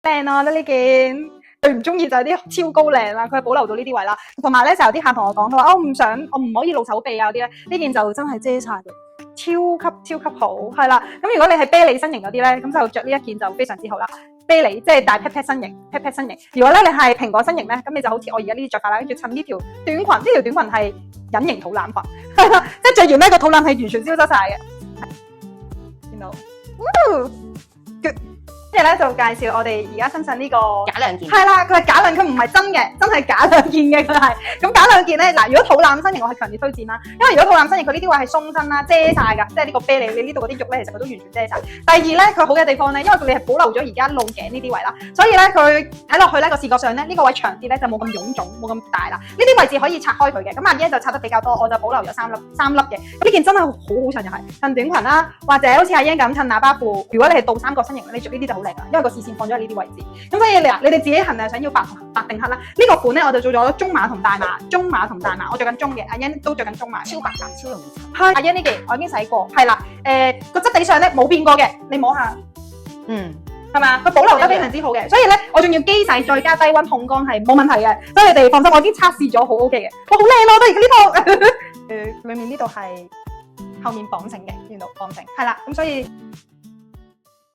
靚咯，呢件最唔中意就係啲超高領啦，佢係保留到呢啲位啦。同埋咧就有啲客同我講，佢話我唔可以露手臂啊嗰啲咧，呢件就真係遮晒嘅，超級好，係啦。咁如果你係啤梨身形嗰啲咧，咁就着呢一件就非常之好啦。啤梨即係大 pat pat 身形 ，pat pat 身形。如果咧你係蘋果身形咧，咁你就好似我而家呢啲着法啦，跟住襯呢條短裙，呢條短裙係隱形肚腩裙，係啦，即係着完呢個肚腩係完全消失晒嘅。見到，即係咧就介紹我哋而家身上呢個假兩件，係啦，佢係假兩，佢唔係真嘅，真係假兩件嘅佢係。咁假兩件咧，嗱，如果肚腩身形我係強烈推薦啦，因為如果肚腩身形佢呢啲位係鬆身啦，遮晒㗎，即係呢個啤梨你呢度嗰啲肉咧，其實佢都完全遮晒。第二咧，佢好嘅地方咧，因為佢哋係保留咗而家露頸呢啲位啦，所以咧佢睇落去咧個視覺上咧呢個位長啲咧就冇咁臃腫，冇咁大啦。呢啲位置可以拆開佢嘅，咁阿姨就拆得比較多，我就保留咗三粒嘅。咁呢件真係好襯又係襯短裙啦，或者好似阿英咁襯喇叭褲。如果你係倒三角身形，你着呢啲就好靚啦，因為個視線放咗喺呢啲位置。咁所以你哋自己衡量想要白定黑啦。呢個款咧我就做咗中碼同大碼，我着緊中嘅，阿英都着緊中碼，超白㗎，超容易襯。係阿英呢件我已經洗過，係啦，個質地上咧冇變過嘅，你摸下，係嘛？佢保留得非常之好嘅，所以咧我仲要機洗再加低溫烘乾係冇問題嘅，所以你哋放心，我已經測試咗好 OK 嘅，哇好靚咯！我覺得而家呢套，裡面呢度係後面綁繩嘅，呢度綁繩係啦，咁所以。